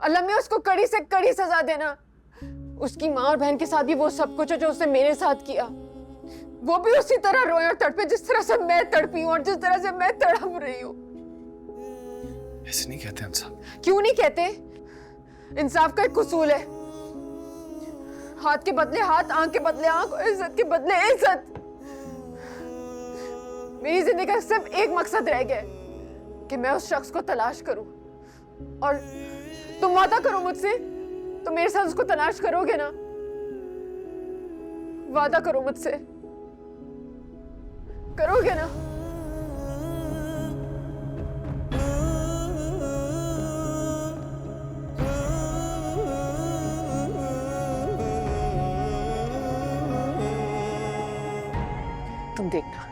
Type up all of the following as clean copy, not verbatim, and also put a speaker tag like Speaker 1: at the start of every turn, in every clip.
Speaker 1: अल्लाह में उसको कड़ी से कड़ी सजा देना। उसकी माँ और बहन के साथ भी वो सब कुछ है जो उसने मेरे साथ किया। वो भी उसी तरह रोए और तड़पे जिस तरह से मैं तड़पी हूँ और जिस तरह से मैं तड़प रही हूँ।
Speaker 2: ऐसे नहीं कहते इंसाफ।
Speaker 1: क्यों नहीं कहते? इंसाफ का एक उसूल है, हाथ के बदले हाथ, आंख के बदले आंख, इज्जत के बदले इज्जत। मेरी जिंदगी का सिर्फ एक मकसद रह गया है कि मैं उस शख्स को तलाश करूं। और तुम वादा करो मुझसे, तुम मेरे साथ उसको तलाश करोगे ना? वादा करो मुझसे, करोगे ना? तुम देखना,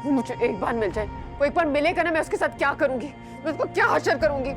Speaker 1: वो मुझे एक बार मिल जाए, वो एक बार मिलेगा ना, मैं उसके साथ क्या करूंगी, मैं उसको क्या हशर करूंगी।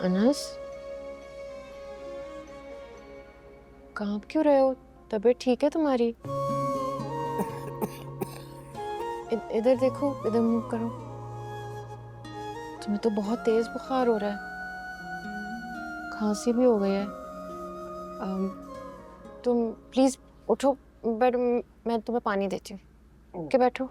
Speaker 1: अनस, कांप क्यों रहे हो? तबीयत ठीक है तुम्हारी? इधर देखो, इधर मुंह करो। तुम्हें तो बहुत तेज बुखार हो रहा है, खांसी भी हो गई है। तुम प्लीज उठो, बट मैं तुम्हें पानी देती हूँ। के बैठो।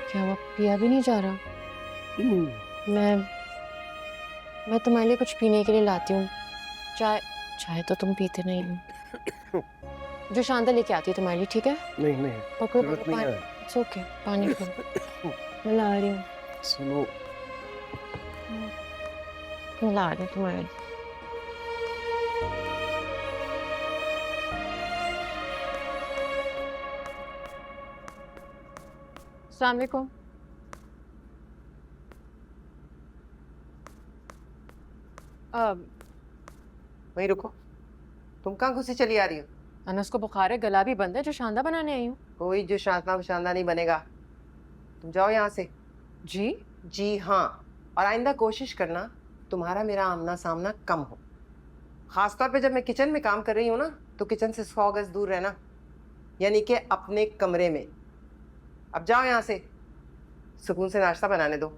Speaker 1: क्या वो पिया भी नहीं जा रहा? मैं तुम्हारे लिए कुछ पीने के लिए लाती हूँ। चाय चाय तो तुम पीते नहीं हो। जो शांता लेके आती है तुम्हारे लिए, ठीक है?
Speaker 2: नहीं नहीं,
Speaker 1: पकड़ो
Speaker 2: जरूरत
Speaker 1: पकड़ो,
Speaker 2: नहीं है।
Speaker 1: इट्स ओके, पानी पियो। मैं ला रही हूँ,
Speaker 2: सुनो,
Speaker 1: मैं ला रही हूँ तुम्हारे लिए। अस्सलाम वालेकुम।
Speaker 3: वहीं रुको। तुम कहाँ घुसी चली आ रही हो?
Speaker 1: अनस को बुखार है, गला भी बंद है, जो शांता बनाने आई हूँ।
Speaker 3: कोई जो शांता नहीं बनेगा। तुम जाओ यहाँ से।
Speaker 1: जी?
Speaker 3: जी हाँ, और आइंदा कोशिश करना तुम्हारा मेरा आमना सामना कम हो। खासतौर पे जब मैं किचन में काम कर रही हूँ ना, तो किचन से 100 गज दूर रहना, यानी कि अपने कमरे में। अब जाओ यहाँ से, सुकून से नाश्ता बनाने दो।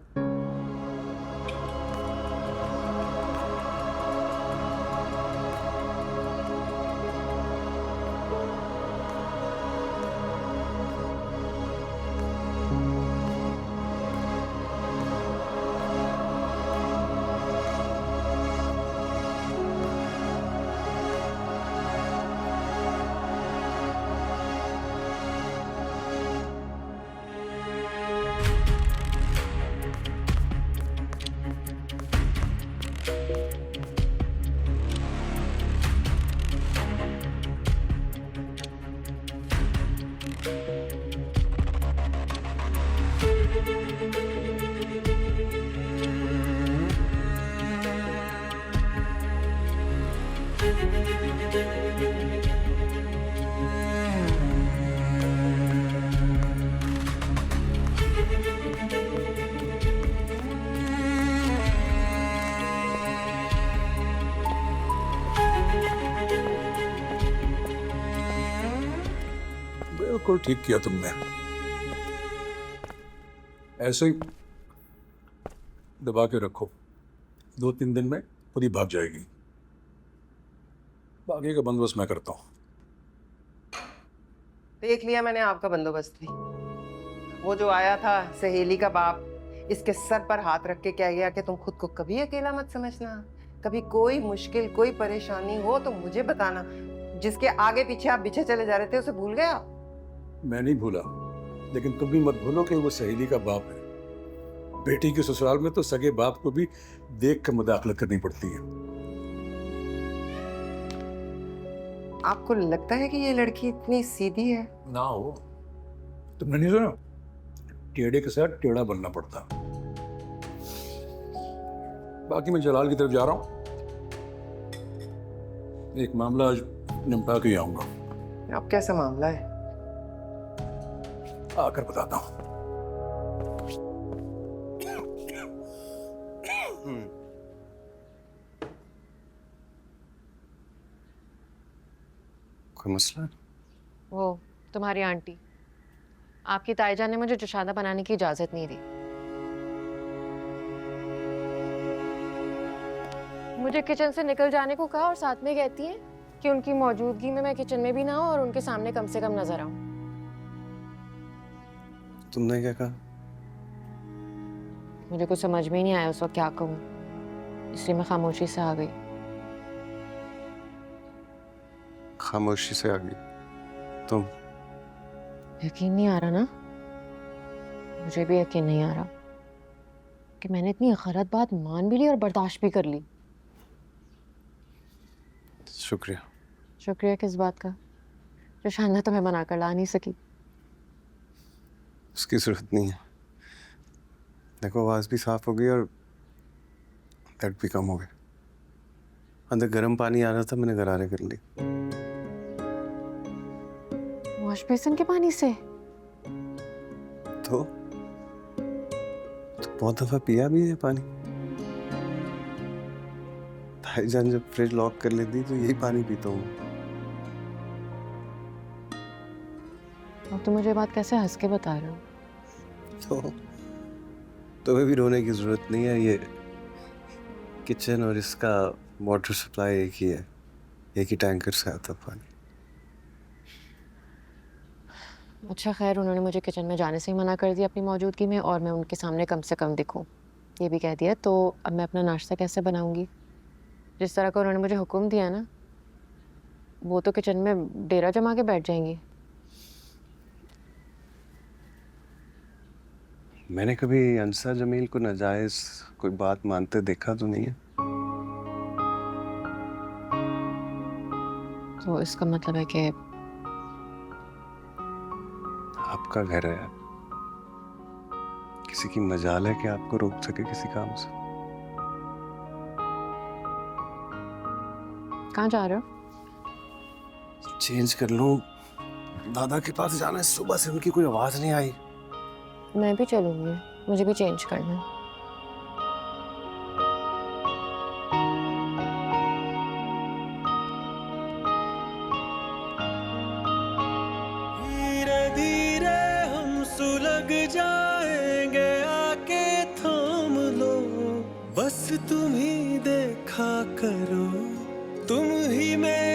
Speaker 4: बिल्कुल ठीक किया तुमने। ऐसे ही दबा के रखो, 2-3 दिन में खुद ही भाग जाएगी। बाकी का बंदोबस्त मैं करता हूँ।
Speaker 3: देख लिया मैंने आपका बंदोबस्त भी। वो जो आया था सहेली का बाप, इसके सर पर हाथ रख के कह गया कि तुम खुद को कभी अकेला मत समझना, कभी कोई मुश्किल कोई परेशानी हो तो मुझे बताना। जिसके आगे पीछे आप पीछे चले जा रहे थे उसे भूल गए आप?
Speaker 4: मैं नहीं भूला, लेकिन तुम भी मत भूलो कि वो सहेली का बाप है। बेटी के ससुराल में तो सगे बाप को भी देख कर मुदाखलत करनी पड़ती है।
Speaker 3: आपको लगता है कि ये लड़की इतनी सीधी है?
Speaker 4: ना हो, तुमने नहीं सुना, टेढ़े के साथ टेढ़ा बनना पड़ता। बाकी मैं जलाल की तरफ जा रहा हूँ, एक मामला आज निपटा के ही आऊंगा।
Speaker 3: अब कैसा मामला है?
Speaker 4: आकर बताता हूँ।
Speaker 2: कोई मसला है?
Speaker 1: वो तुम्हारी आंटी, आपकी ताईजान ने मुझे जुशादा बनाने की इजाजत नहीं दी। मुझे किचन से निकल जाने को कहा और साथ में कहती है कि उनकी मौजूदगी में मैं किचन में भी ना हूं और उनके सामने कम से कम नजर आऊं।
Speaker 2: तुमने क्या कहा?
Speaker 1: मुझे कुछ समझ में ही नहीं आया उस वक्त क्या कहूं, इसलिए मैं खामोशी से आ गई।
Speaker 2: खामोशी से आ गई तुम?
Speaker 1: यकीन नहीं आ रहा ना? मुझे भी यकीन नहीं आ रहा कि मैंने इतनी गलत बात मान भी ली और बर्दाश्त भी कर ली।
Speaker 2: शुक्रिया।
Speaker 1: शुक्रिया किस बात का, जो शाना तुम्हें बना कर ला नहीं सकी।
Speaker 2: उसकी जरूरत नहीं है। देखो, आवाज भी साफ हो गई और दर्द भी कम हो गया। अंदर गर्म पानी आ रहा था, मैंने गरारे कर ली।
Speaker 1: वॉश बेसिन के पानी से?
Speaker 2: तो बहुत दफा पिया भी है पानी। भाईजान जब फ्रिज लॉक कर लेती तो यही पानी पीता हूँ।
Speaker 1: अब तुम मुझे बात कैसे हंस के बता रहे हो?
Speaker 2: तो तुम्हें भी रोने की जरूरत नहीं है। ये किचन और इसका वाटर सप्लाई एक ही है, एक ही टैंकर से आता पानी।
Speaker 1: अच्छा खैर, उन्होंने मुझे किचन में जाने से ही मना कर दिया अपनी मौजूदगी में, और मैं उनके सामने कम से कम दिखूं ये भी कह दिया। तो अब मैं अपना नाश्ता कैसे बनाऊंगी? जिस तरह का उन्होंने मुझे हुक्म दिया ना, वो तो किचन में डेरा जमा के बैठ जाएंगी।
Speaker 2: मैंने कभी अंसा जमील को नाजायज कोई बात मानते देखा तो नहीं है।
Speaker 1: तो इसका मतलब है कि
Speaker 2: आपका घर है, किसी की मजाल है कि आपको रोक सके किसी काम से?
Speaker 1: कहाँ जा रहे हो?
Speaker 2: चेंज कर लूं, दादा के पास जाना है। सुबह से उनकी कोई आवाज नहीं आई।
Speaker 1: मैं भी चलूंगी, मुझे भी चेंज करना है।
Speaker 5: धीरे धीरे हम सुलग जाएंगे, आके थाम लो, बस तुम ही देखा करो, तुम ही मेरे